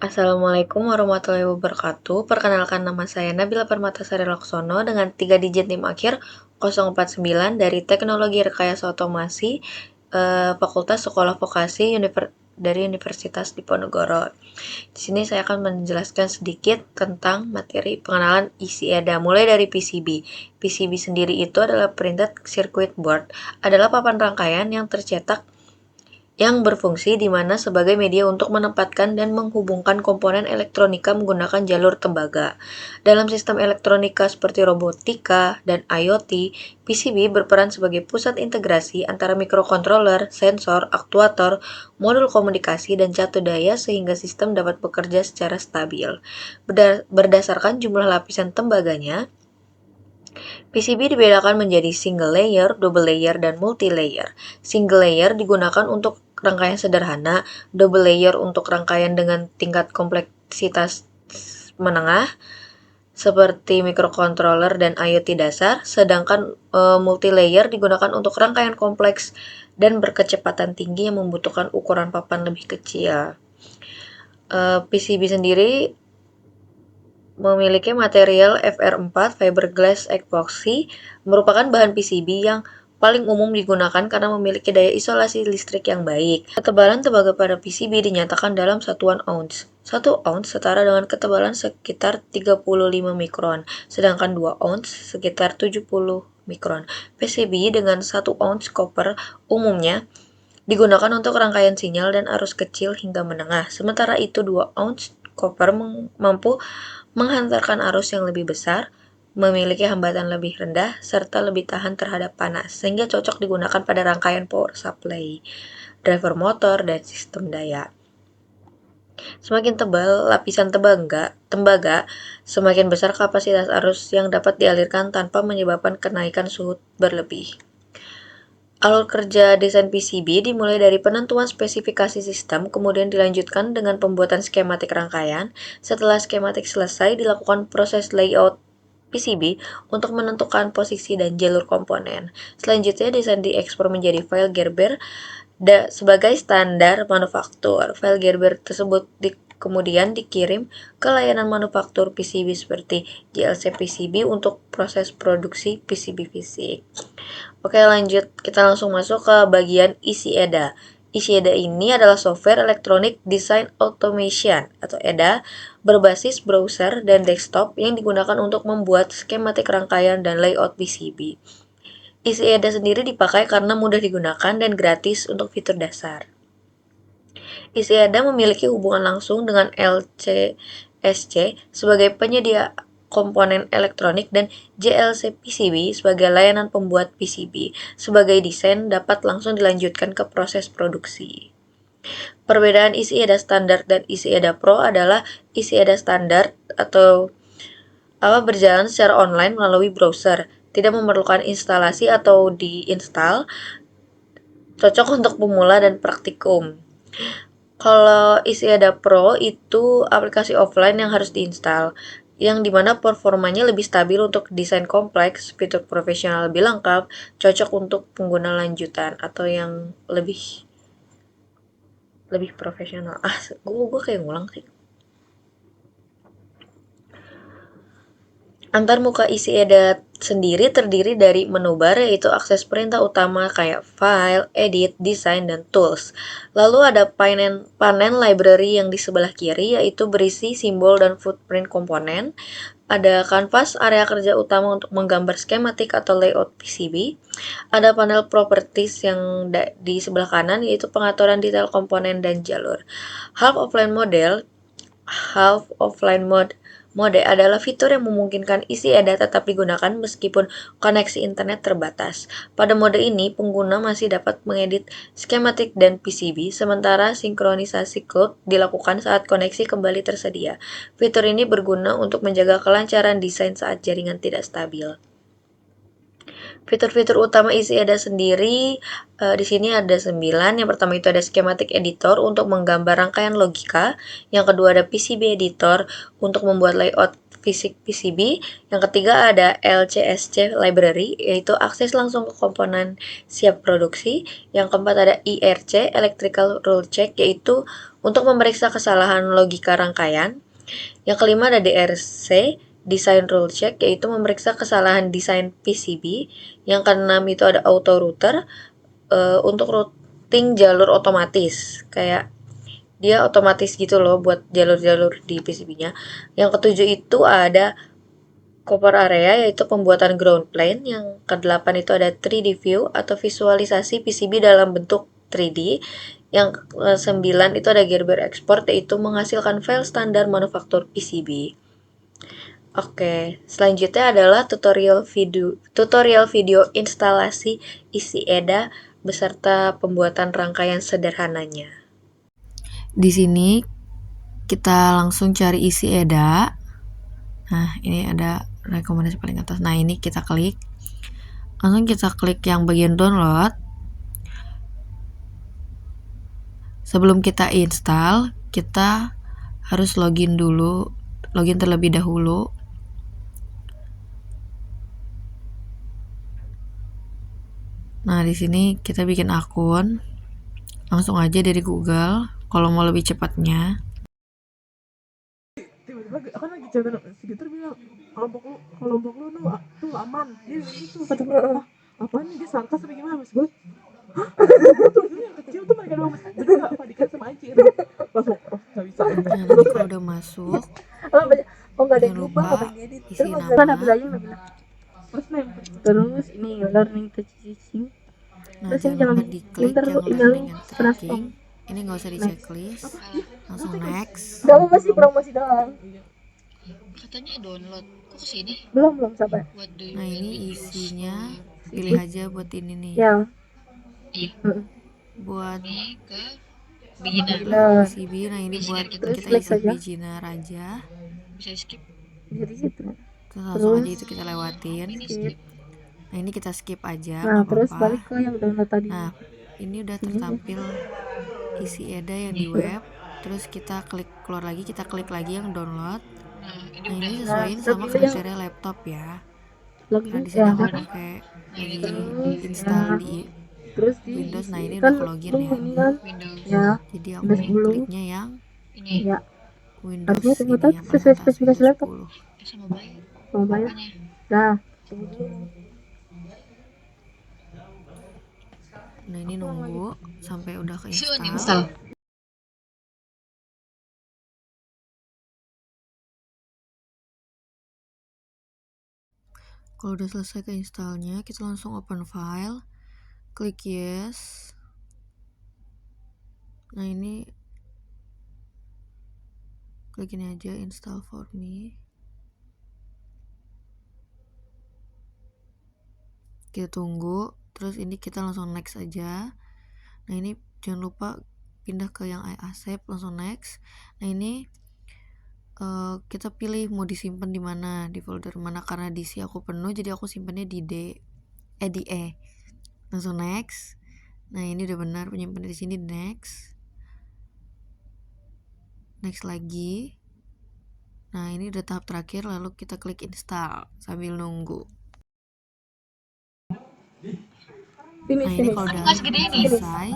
Assalamualaikum warahmatullahi wabarakatuh. Perkenalkan, nama saya Nabila Permatasari Laksono dengan 3 digit NIM akhir 049 dari Teknologi Rekayasa Otomasi, Fakultas Sekolah Vokasi dari Universitas Diponegoro. Di sini saya akan menjelaskan sedikit tentang materi pengenalan IC-EDA, mulai dari PCB. PCB sendiri itu adalah Printed Circuit Board, adalah papan rangkaian yang tercetak yang berfungsi di mana sebagai media untuk menempatkan dan menghubungkan komponen elektronika menggunakan jalur tembaga. Dalam sistem elektronika seperti robotika dan IoT, PCB berperan sebagai pusat integrasi antara mikrokontroler, sensor, aktuator, modul komunikasi, dan catu daya sehingga sistem dapat bekerja secara stabil. Berdasarkan jumlah lapisan tembaganya, PCB dibedakan menjadi single layer, double layer, dan multi layer. Single layer digunakan untuk rangkaian sederhana, double layer untuk rangkaian dengan tingkat kompleksitas menengah seperti mikrokontroler dan IoT dasar, sedangkan multi layer digunakan untuk rangkaian kompleks dan berkecepatan tinggi yang membutuhkan ukuran papan lebih kecil. PCB sendiri memiliki material FR4 fiberglass epoxy, merupakan bahan PCB yang paling umum digunakan karena memiliki daya isolasi listrik yang baik. Ketebalan tembaga pada PCB dinyatakan dalam satuan ounce. 1 ounce setara dengan ketebalan sekitar 35 mikron, sedangkan 2 ounce sekitar 70 mikron. PCB dengan 1 ounce copper umumnya digunakan untuk rangkaian sinyal dan arus kecil hingga menengah. Sementara itu 2 ounce copper mampu menghantarkan arus yang lebih besar, memiliki hambatan lebih rendah, serta lebih tahan terhadap panas, sehingga cocok digunakan pada rangkaian power supply, driver motor, dan sistem daya. Semakin tebal lapisan tembaga, semakin besar kapasitas arus yang dapat dialirkan tanpa menyebabkan kenaikan suhu berlebih. Alur kerja desain PCB dimulai dari penentuan spesifikasi sistem, kemudian dilanjutkan dengan pembuatan skematik rangkaian. Setelah skematik selesai, dilakukan proses layout PCB untuk menentukan posisi dan jalur komponen. Selanjutnya, desain diekspor menjadi file Gerber sebagai standar manufaktur. File Gerber tersebut kemudian dikirim ke layanan manufaktur PCB seperti JLC PCB untuk proses produksi PCB fisik. Oke, lanjut, kita langsung masuk ke bagian IC-EDA. IC-EDA ini adalah software Electronic Design Automation atau EDA berbasis browser dan desktop yang digunakan untuk membuat skematik rangkaian dan layout PCB. IC-EDA sendiri dipakai karena mudah digunakan dan gratis untuk fitur dasar. IC-EDA memiliki hubungan langsung dengan LCSC sebagai penyedia komponen elektronik dan JLC PCB sebagai layanan pembuat PCB. Sebagai desain dapat langsung dilanjutkan ke proses produksi. Perbedaan IC-EDA standar dan IC-EDA Pro adalah IC-EDA standar atau berjalan secara online melalui browser, tidak memerlukan instalasi atau diinstal, cocok untuk pemula dan praktikum. Kalau IC-EDA Pro itu aplikasi offline yang harus diinstal, yang dimana performanya lebih stabil untuk desain kompleks, fitur profesional lebih lengkap, cocok untuk pengguna lanjutan atau yang lebih profesional. Gue kayak ngulang sih. Antarmuka IC-EDA sendiri terdiri dari menu bar, yaitu akses perintah utama kayak file, edit, design, dan tools. Lalu ada panel library yang di sebelah kiri, yaitu berisi simbol dan footprint komponen. Ada kanvas, area kerja utama untuk menggambar skematik atau layout PCB. Ada panel properties yang di sebelah kanan, yaitu pengaturan detail komponen dan jalur. Half offline mode adalah fitur yang memungkinkan IC-EDA tetap digunakan meskipun koneksi internet terbatas. Pada mode ini, pengguna masih dapat mengedit skematik dan PCB, sementara sinkronisasi code dilakukan saat koneksi kembali tersedia. Fitur ini berguna untuk menjaga kelancaran desain saat jaringan tidak stabil. Fitur-fitur utama IC-EDA sendiri di sini ada 9. Yang pertama itu ada schematic editor untuk menggambar rangkaian logika. Yang kedua ada PCB editor untuk membuat layout fisik PCB. Yang ketiga ada LCSC library, yaitu akses langsung ke komponen siap produksi. Yang keempat ada IRC, electrical rule check, yaitu untuk memeriksa kesalahan logika rangkaian. Yang kelima ada DRC, design rule check, yaitu memeriksa kesalahan desain PCB. Yang keenam itu ada auto router, untuk routing jalur otomatis, kayak dia otomatis gitu loh buat jalur-jalur di PCB-nya. Yang ketujuh itu ada cover area, yaitu pembuatan ground plane. Yang kedelapan itu ada 3D view atau visualisasi PCB dalam bentuk 3D. Yang ke-9 itu ada Gerber export, yaitu menghasilkan file standar manufaktur PCB. Oke, selanjutnya adalah tutorial video instalasi isi EDA beserta pembuatan rangkaian sederhananya. Di sini kita langsung cari isi EDA. Nah, ini ada rekomendasi paling atas. Nah, ini kita klik. Langsung kita klik yang bagian download. Sebelum kita install, kita harus login terlebih dahulu. Nah, di sini kita bikin akun. Langsung aja dari Google kalau mau lebih cepatnya. Tiba-tiba kan lagi cerita segitu bilang kelompok lu tuh aman. Dia gitu kata gue, apaan nih, dia sangka sampai gimana Mas gue? Yang kecil tuh mereka doang, jadi nggak panikan sama Anjir. Langsung nggak bisa. Nah, nanti kalau udah masuk, nggak ada yang lupa lupa isi nama. Terus ini learning to teaching. Nah, Terus jangan lupa diklik yang learning and tracking. Ini nggak usah di checklist, langsung next. Kamu masih promosi doang. Katanya download, kok kesini? Belum sampai. Nah, ini isinya pilih aja buat ini nih. Ya. Iya. Buat Ini ke beginner. Nah, PCB. Nah, ini buat Terus kita klik isi aja. beginner aja. Bisa skip. jadi situ. Terus langsung Terus aja itu kita lewatin. skip. Nah, ini kita skip aja, Nah, nggak terus apa-apa. balik ke yang download tadi. Nah, ini udah tertampil isi EDA yang di web. Terus kita keluar lagi, kita klik lagi yang download. Nah, ini Nah, ini udah. sesuaiin Nah, sama terus yang- versi laptop ya. login Karena di sini ya. aku pakai lagi install di Terus di Windows. Nah, ini kan udah login ya. ini kan Windows. ya. Jadi aku Windows 10. kliknya yang Ini Ya. Windows Harusnya ini ternyata yang sesuai atas, spesifikasi Windows laptop. 10. sama bayar. Mau bayar. Apanya? Dah. Nah, ini nunggu sampai udah Install. keinstall. Kalau udah selesai keinstallnya, kita langsung open file, klik yes. Nah, ini klik ini aja, install for me. Kita tunggu, terus ini kita langsung next aja. Nah, ini jangan lupa pindah ke yang I accept, langsung next. Nah, ini kita pilih mau disimpan di mana, di folder mana, karena di C aku penuh jadi aku simpannya di di E. Langsung next. Nah, ini udah benar penyimpannya di sini, next lagi. Nah, ini udah tahap terakhir, lalu kita klik install sambil nunggu. Nah, ini kalau udah selesai,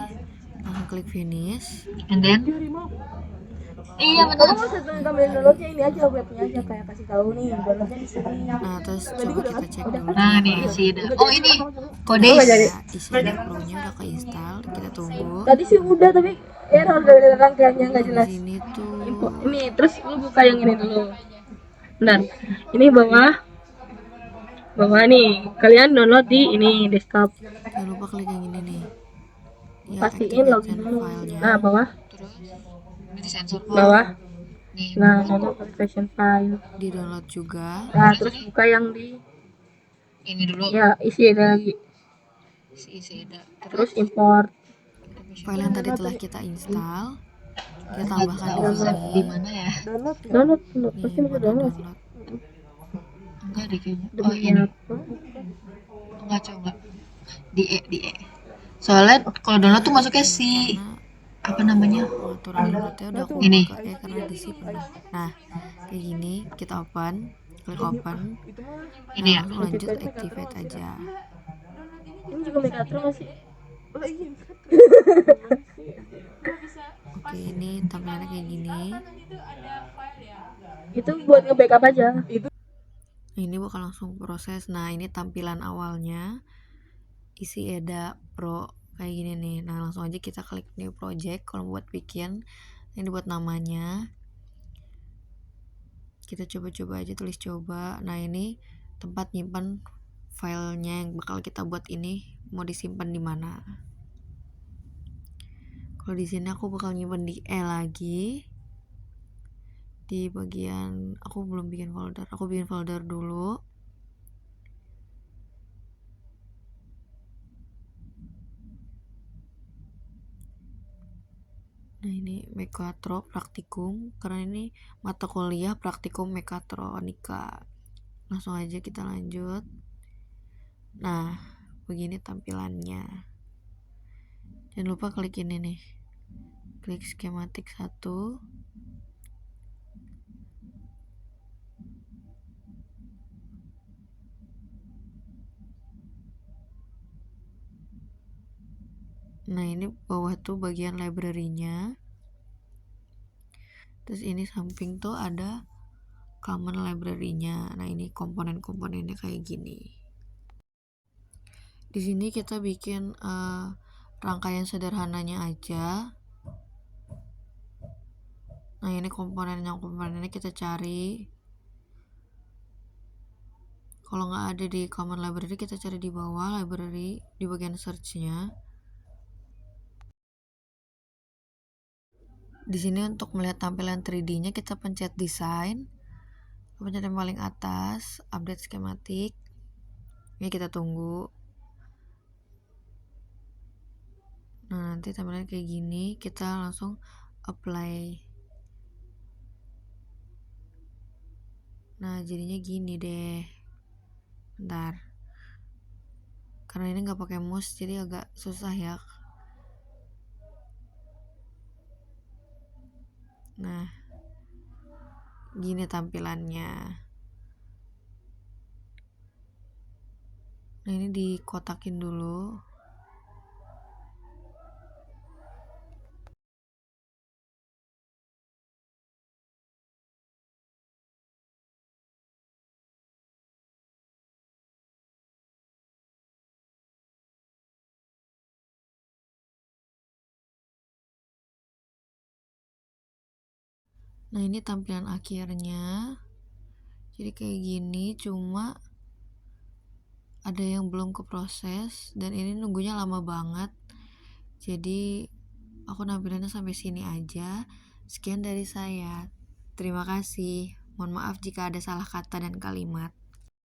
langsung klik finish. And then iya Kamu benar. nggak usah tambahin downloadnya, ini aja webnya aja, kayak kasih tahu nih downloadnya di sini. Nah, terus coba kita cek dulu. Nah, nih isi EDA. Oh, ini kode. Ya, isi EDA Pro-nya udah keinstall, kita tunggu. Tadi sih udah, tapi error dari rangkaiannya nggak Di jelas. sini tuh Ini terus lu buka yang ini dulu. Benar. Ini bawah nih. Kalian download di ini desktop. jangan lupa klik yang ini nih. Ya, Pastiin login dulu. filenya. Nah, bawah. Terus ini sensor Bawah. Nih. Nah, download configuration file. Di download juga. Nah, terus buka yang di Ini dulu. ya isi ada lagi. Isi EDA. Terus import. File yang tadi telah kita install, kita tambahkan di Di sini. mana ya? Download. Nih, Pasti bisa mana download sih. download. Enggak deh kayaknya. Oh, Demi ini. apa? Enggak, coba. Di E. Soalnya kalau download tuh masuknya C. Karena apa namanya pengaturan berikutnya udah aku ini buka ya karena di sini penuh. Nah, kayak gini kita open, klik open. Itu mah ini Nah, ya langsung lanjut activate aja. Ini juga Megatron masih. lah iya Oke, ini tampilannya kayak gini. Itu buat nge-backup aja. Nah, ini bakal langsung proses. Nah, ini tampilan awalnya isi Eda Pro kayak gini nih. Nah, langsung aja kita klik new project. Kalau buat bikin, ini buat namanya. Kita coba-coba aja, tulis coba. Nah, ini tempat nyimpan filenya yang bakal kita buat ini mau disimpan di mana. Kalau di sini aku bakal nyimpan di E lagi. Di bagian aku belum bikin folder. Aku bikin folder dulu. Nah, ini Mekatro praktikum karena ini mata kuliah praktikum mekatronika. Langsung aja kita lanjut. Nah, begini tampilannya. Jangan lupa klik ini nih. Klik skematik 1. Nah, ini bawah tuh bagian library-nya. Terus ini samping tuh ada common library-nya. Nah, ini komponen-komponennya kayak gini. Di sini kita bikin rangkaian sederhananya aja. Nah, ini komponennya kita cari. Kalau nggak ada di common library, kita cari di bawah library di bagian search-nya. Di sini untuk melihat tampilan 3D-nya kita pencet design, pencet yang paling atas, update skematik. Ini kita tunggu. Nah, nanti tampilannya kayak gini, kita langsung apply. Nah, jadinya gini deh. Bentar. Karena ini nggak pakai mouse, jadi agak susah ya. Nah, gini tampilannya. Nah, ini dikotakin dulu. Nah, ini tampilan akhirnya. Jadi kayak gini, cuma ada yang belum keproses dan ini nunggunya lama banget. Jadi aku nampilannya sampai sini aja. Sekian dari saya. Terima kasih. Mohon maaf jika ada salah kata dan kalimat.